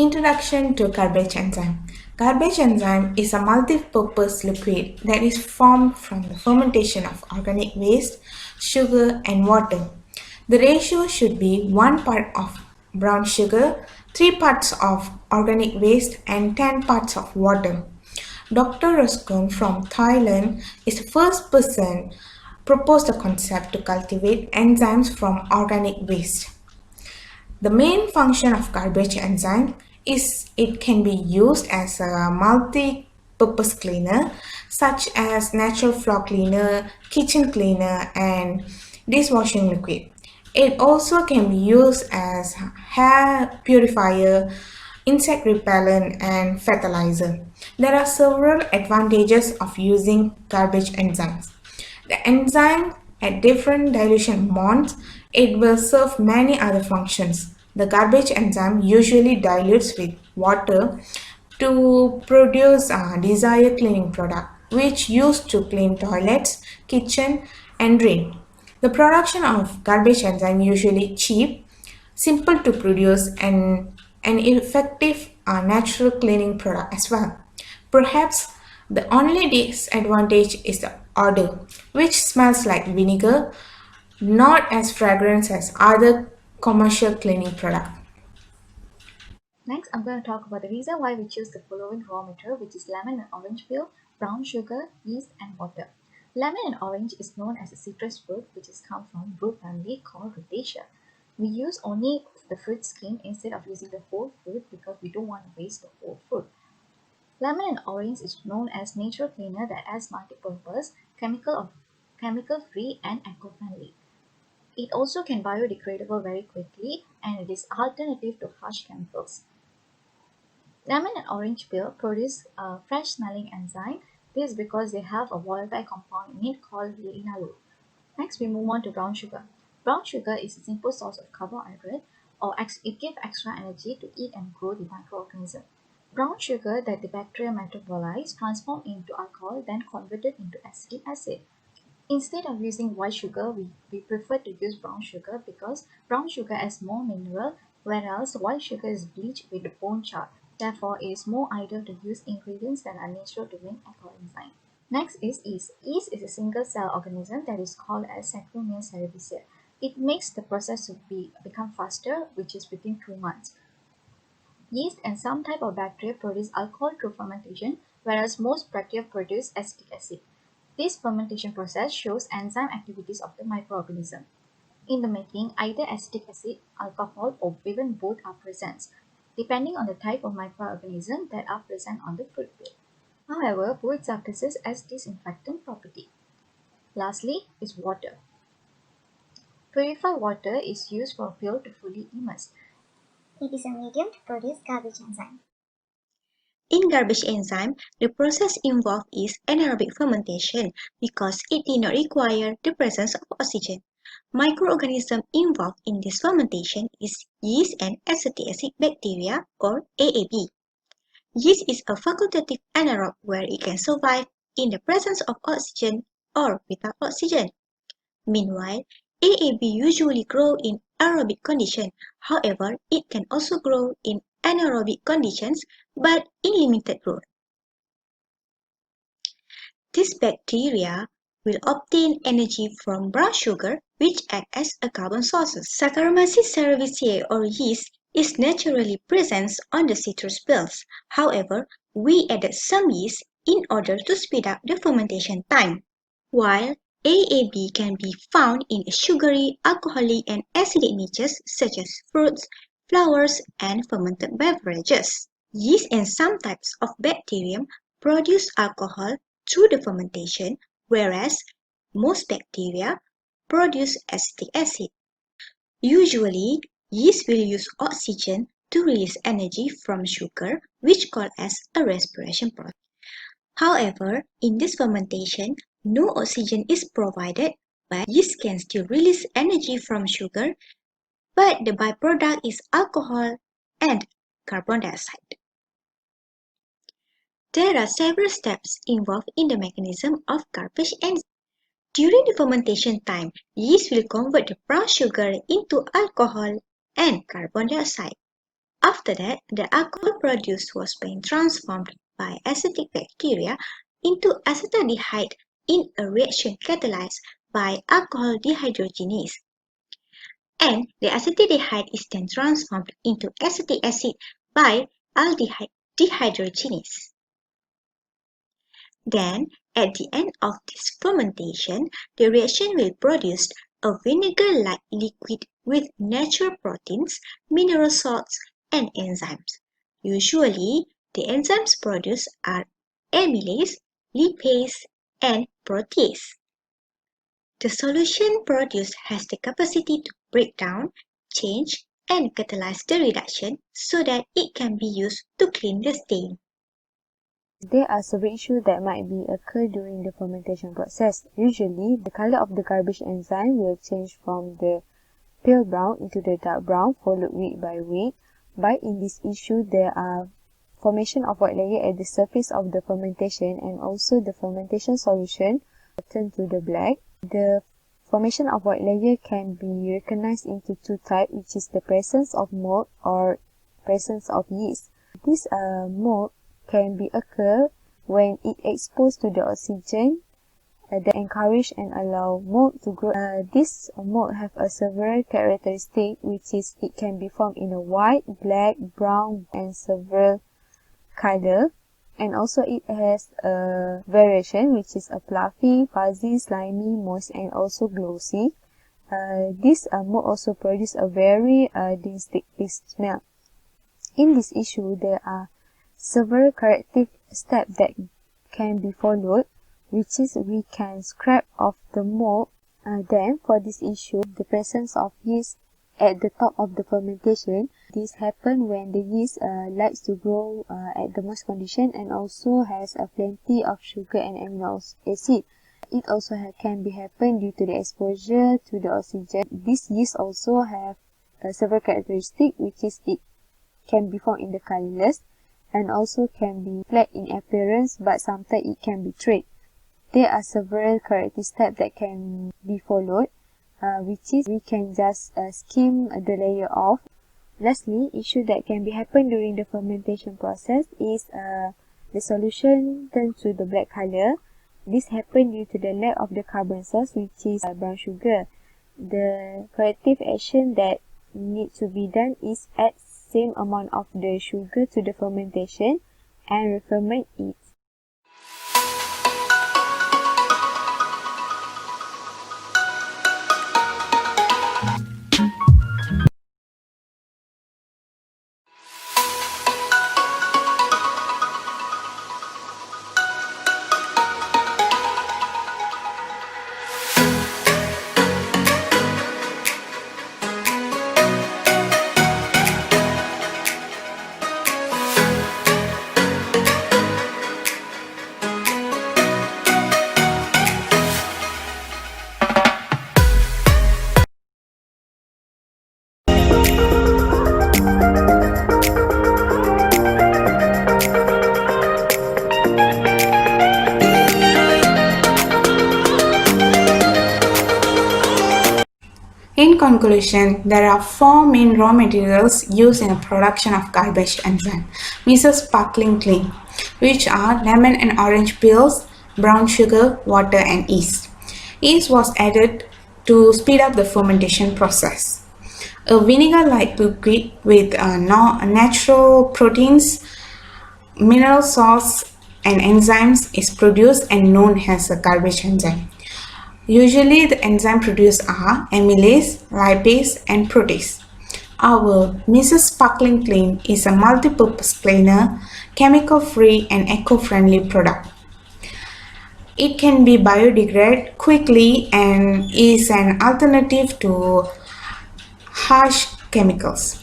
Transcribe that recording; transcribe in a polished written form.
Introduction to garbage enzyme. Garbage enzyme is a multi-purpose liquid that is formed from the fermentation of organic waste, sugar, and water. The ratio should be 1 part of brown sugar, 3 parts of organic waste, and 10 parts of water. Dr. Ruscombe from Thailand is the first person proposed the concept to cultivate enzymes from organic waste. The main function of garbage enzyme is it can be used as a multi-purpose cleaner such as natural floor cleaner, kitchen cleaner, and dishwashing liquid. It also can be used as hair purifier, insect repellent, and fertilizer. There are several advantages of using garbage enzymes. The enzyme at different dilution modes, it will serve many other functions. The garbage enzyme usually dilutes with water to produce a desired cleaning product, which used to clean toilets, kitchen, and drain. The production of garbage enzyme usually cheap, simple to produce, and an effective natural cleaning product as well. Perhaps the only disadvantage is the odor, which smells like vinegar, not as fragrant as other commercial cleaning products. Next, I'm going to talk about the reason why we choose the following raw material, which is lemon and orange peel, brown sugar, yeast, and water. Lemon and orange is known as a citrus fruit, which is come from fruit family called Rutaceae. We use only the fruit skin instead of using the whole fruit because we don't want to waste the whole fruit. Lemon and orange is known as natural cleaner that has multi-purpose, chemical-free, and eco-friendly. It also can biodegradable very quickly, and it is alternative to harsh chemicals. Lemon and orange peel produce a fresh-smelling enzyme. This is because they have a volatile compound in it called linalool. Next, we move on to brown sugar. Brown sugar is a simple source of carbohydrate, or it gives extra energy to eat and grow the microorganism. Brown sugar that the bacteria metabolize transform into alcohol, then converted into acetic acid. Instead of using white sugar, we prefer to use brown sugar because brown sugar has more mineral, whereas white sugar is bleached with bone char. Therefore, it is more ideal to use ingredients that are natural to make ecoenzyme. Next is yeast. Yeast is a single-cell organism that is called as Saccharomyces cerevisiae. It makes the process to become faster, which is within 2 months. Yeast and some type of bacteria produce alcohol through fermentation, whereas most bacteria produce acetic acid. This fermentation process shows enzyme activities of the microorganism. In the making, either acetic acid, alcohol, or even both are present, depending on the type of microorganism that are present on the fruit peel. However, both are possess as disinfectant property. Lastly is water. Purified water is used for peel to fully immerse. It is a medium to produce garbage enzyme. In garbage enzyme, the process involved is anaerobic fermentation because it did not require the presence of oxygen. Microorganism involved in this fermentation is yeast and acetic acid bacteria or AAB. Yeast is a facultative anaerobe where it can survive in the presence of oxygen or without oxygen. Meanwhile, AAB usually grow in aerobic condition. However, it can also grow in anaerobic conditions but in limited growth. These bacteria will obtain energy from brown sugar, which act as a carbon sources. Saccharomyces cerevisiae or yeast is naturally present on the citrus peels. However, we added some yeast in order to speed up the fermentation time. While AAB can be found in sugary, alcoholic, and acidic niches such as fruits, flowers, and fermented beverages. Yeast and some types of bacterium produce alcohol through the fermentation, whereas most bacteria produce acetic acid. Usually, yeast will use oxygen to release energy from sugar, which called as a respiration process. However, in this fermentation, no oxygen is provided, but yeast can still release energy from sugar, but the byproduct is alcohol and carbon dioxide. There are several steps involved in the mechanism of garbage enzyme. During the fermentation time, yeast will convert the brown sugar into alcohol and carbon dioxide. After that, the alcohol produced was being transformed by acetic bacteria into acetaldehyde in a reaction catalyzed by alcohol dehydrogenase. And the acetaldehyde is then transformed into acetic acid by aldehyde dehydrogenase. Then, at the end of this fermentation, the reaction will produce a vinegar-like liquid with natural proteins, mineral salts, and enzymes. Usually, the enzymes produced are amylase, lipase, and protease. The solution produced has the capacity to break down, change, and catalyze the reduction so that it can be used to clean the stain. There are several issues that might be occur during the fermentation process. Usually, the color of the garbage enzyme will change from the pale brown into the dark brown, followed week by week. But in this issue, there are formation of white layer at the surface of the fermentation, and also the fermentation solution turn to the black. The formation of white layer can be recognized into two types, which is the presence of mold or presence of yeast. This mold can be occur when it exposed to the oxygen that encourage and allow mold to grow. This mold have a several characteristic, which is it can be formed in a white, black, brown, and several color. And also it has a variation, which is a fluffy, fuzzy, slimy, moist, and also glossy. This mold also produce a very distinctive smell. In this issue, there are several corrective steps that can be followed, which is we can scrape off the mold. Then for this issue, the presence of yeast at the top of the fermentation. This happens when the yeast likes to grow at the moist condition and also has a plenty of sugar and amino acid. It also can be happen due to the exposure to the oxygen. This yeast also have several characteristics, which is it can be found in the colorless and also can be flat in appearance, but sometimes it can be straight. There are several corrective steps that can be followed, which is we can just skim the layer off. Lastly, issue that can be happen during the fermentation process is the solution turn to the black color. This happen due to the lack of the carbon source, which is brown sugar. The corrective action that need to be done is add same amount of the sugar to the fermentation and re-ferment it. In conclusion, there are four main raw materials used in the production of garbage enzyme, Mrs. Sparkling Clean, which are lemon and orange peels, brown sugar, water, and yeast. Yeast was added to speed up the fermentation process. A vinegar-like liquid with natural proteins, mineral salts, and enzymes is produced and known as a garbage enzyme. Usually, the enzyme produced are amylase, lipase, and protease. Our Mrs. Sparkling Clean is a multi-purpose cleaner, chemical-free, and eco-friendly product. It can be biodegraded quickly and is an alternative to harsh chemicals.